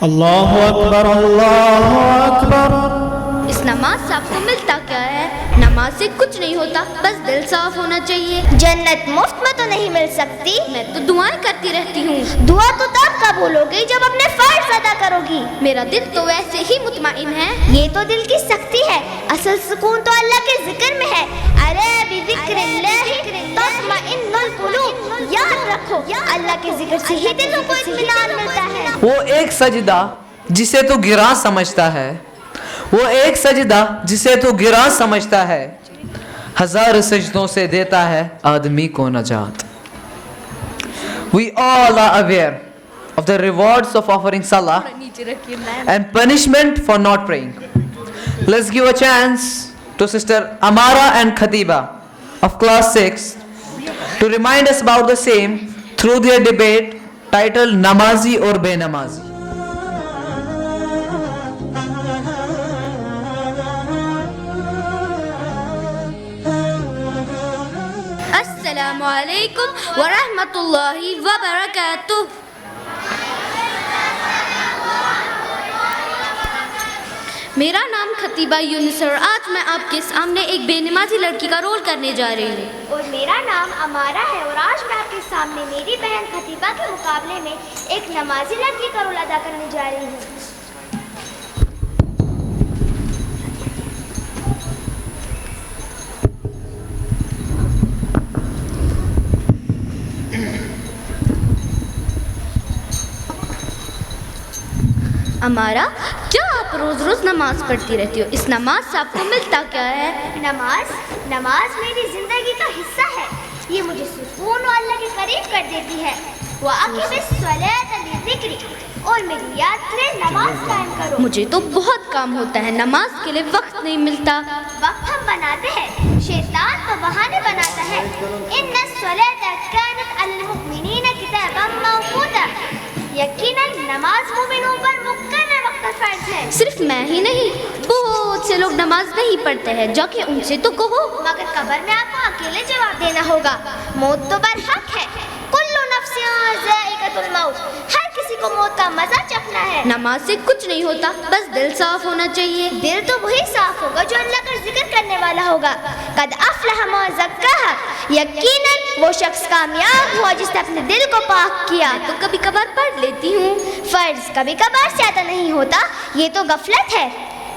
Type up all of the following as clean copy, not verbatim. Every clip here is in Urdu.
اللہ اکبر اللہ اکبر۔ اس نماز سے آپ کو ملتا کیا ہے؟ نماز سے کچھ نہیں ہوتا، بس دل صاف ہونا چاہیے۔ جنت مفت میں تو نہیں مل سکتی، میں تو دعائیں کرتی رہتی ہوں۔ دعا تو تب قبول ہوگی جب اپنے فرض ادا کرو گی۔ میرا دل تو ویسے ہی مطمئن ہے۔ یہ تو دل کی سختی ہے، اصل سکون تو اللہ کے ذکر میں ہے۔ ارے بذکر اللہ تطمئن القلوب، یاد رکھو اللہ کے ذکر سے ہی دلوں کو اطمینان ملتا ہے۔ وہ ایک سجدہ جسے تو گراں سمجھتا ہے، وہ ایک سجدہ جسے تو گراں سمجھتا ہے، ہزار سجدوں سے دیتا ہے آدمی کو نجات۔ We all are aware of the rewards of offering salah and punishment for not praying. Let's give a chance to Sister Amara and Khatiba of class 6 to remind us about the same through their debate titled Namazi or Be Namazi. السلام علیکم ورحمۃ اللہ وبرکاتہ۔ میرا نام خطیبہ یونس اور آج میں آپ کے سامنے ایک بے نمازی لڑکی کا رول کرنے جا رہی ہوں۔ اور میرا نام امارہ ہے اور آج میں آپ کے سامنے میری بہن خطیبہ کے مقابلے میں ایک نمازی لڑکی کا رول ادا کرنے جا رہی ہوں۔ امارا، کیا آپ روز روز نماز پڑھتی رہتی ہو؟ اس نماز سے آپ کو ملتا کیا ہے؟ نماز میری زندگی کا حصہ ہے۔ یہ مجھے سکون اور اللہ کے قریب کر دیتی ہے۔ وَأَقِمِ الصَّلَاةَ لِذِكْرِي، اور میری یاد کرے نماز قائم کرو۔ مجھے تو بہت کام ہوتا ہے، نماز کے لیے وقت نہیں ملتا۔ وقت ہم بناتے ہیں، شیطان تو بہانے بناتا ہے۔ إِنَّ الصَّلَاةَ كَانَتْ عَلَى الْمُؤْمِنِينَ كِتَابًا مَّوْقُوتًا، یقیناً نماز مومنوں پر مقرر وقت پر فرض ہے۔ صرف میں ہی نہیں، بہت سے لوگ نماز نہیں پڑھتے ہیں، جا کے ان سے تو کہو۔ مگر قبر میں آپ کو اکیلے جواب دینا ہوگا۔ موت تو برحق ہے، کل نفس ذائقۃ الموت، ہر کسی کو موت کا مزہ چکھنا ہے۔ نماز سے کچھ نہیں ہوتا، بس دل صاف ہونا چاہیے۔ دل تو وہی صاف ہوگا جو اللہ کا ذکر کرنے والا ہوگا۔ قد افلح من زکاہا، یقیناً وہ شخص کامیاب ہوا جس نے اپنے دل کو پاک کیا۔ تو کبھی کبھار پڑھ لیتی ہوں۔ فرض کبھی کبھار سے ادا نہیں ہوتا، یہ تو غفلت ہے۔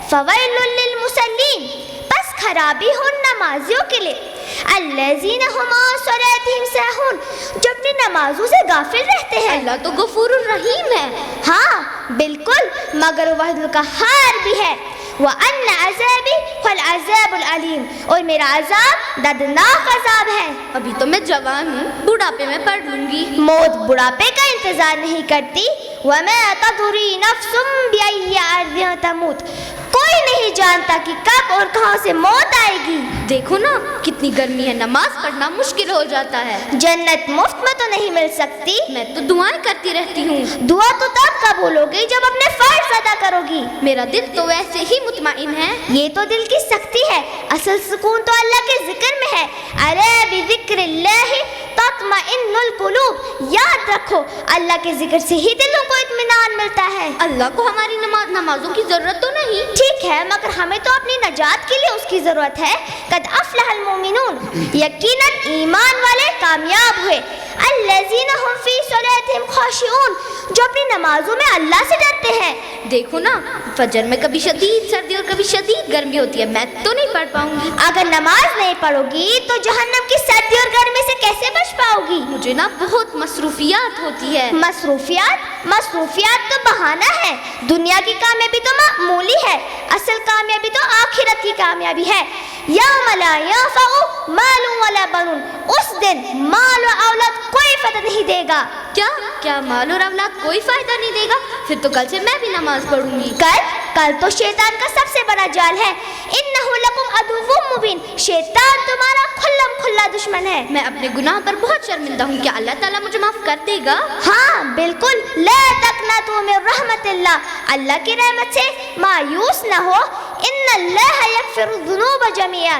فویل للمصلین، پس خرابی ہو نمازیوں کے لیے۔ الذین هم عن صلاتهم ساہون، جو اپنی نمازوں سے غافل رہتے ہیں۔ اللہ تو غفور الرحیم ہے۔ ہاں بالکل، مگر وہ واحد القہار بھی ہے۔ وَأَنَّ عَذَابِي هُوَ الْعَذَابُ الْعَلِيمُ، اور میرا عذاب دردناک عذاب ہے۔ ابھی تو میں جوان ہوں، بڑھاپے میں پڑھ لوں گی۔ موت بڑھاپے کا انتظار نہیں کرتی۔ وَمَا تَدْرِي نَفْسٌ بِأَيِّ أَرْضٍ تَمُوتُ، کوئی نہیں جانتا کہ کب اور کہاں سے موت آئے گی۔ دیکھو نا کتنی گرمی ہے، نماز پڑھنا مشکل ہو جاتا ہے۔ جنت مفت میں تو نہیں مل سکتی، میں تو دعائیں کرتی رہتی ہوں۔ دعا تو تب قبول ہوگی جب اپنے فرض ادا کرو گی۔ میرا دل تو ویسے ہی مطمئن ہے۔ یہ تو دل کی سختی ہے، اصل سکون تو اللہ کے ذکر میں ہے۔ ارے بذکر اللہ تطمئن القلوب، یاد رکھو اللہ کے ذکر سے ہی دلوں کو اطمینان ملتا ہے۔ اللہ کو ہماری نمازوں کی ضرورت تو نہیں۔ ٹھیک ہے، مگر ہمیں تو اپنی نجات کے لیے اس کی ضرورت ہے۔ قد افلح المؤمنون، یقیناً ایمان والے کامیاب ہوئے۔ الذین هم فی صلاتهم خاشعون، جو اپنی نمازوں میں اللہ سے ڈرتے ہیں۔ دیکھو نا فجر میں کبھی شدید سردی اور کبھی شدید گرمی ہوتی ہے، میں تو نہیں پڑھ پاؤں گی۔ اگر نماز نہیں پڑھو گی تو جہنم کی سردی اور گرمی سے کیسے بچ پاؤ گی؟ مجھے نا بہت مصروفیات ہوتی ہے۔ مصروفیات تو بہانہ ہے۔ دنیا کی کامیابی تو معمولی ہے، اصل کامیابی تو آخرت کی کامیابی ہے۔ یوم لا ینفع مال ولا بنون، اس دن مال و اولاد کوئی فائدہ نہیں دے گا۔ کیا مال اور اولاد کوئی فائدہ نہیں دے گا؟ پھر تو کل سے میں بھی نماز پڑھوں گی۔ کل تو شیطان کا سب سے بڑا جال ہے۔ انہ لکم عدو مبین، شیطان تمہارا کھلا دشمن ہے۔ میں اپنے گناہ پر بہت شرمندہ ہوں، کیا اللہ تعالیٰ مجھے معاف کر دے گا؟ ہاں بالکل، لا تقنطوا من رحمت اللہ، اللہ کی رحمت سے مایوس نہ ہو۔ ان اللہ یغفر الذنوب جميعا،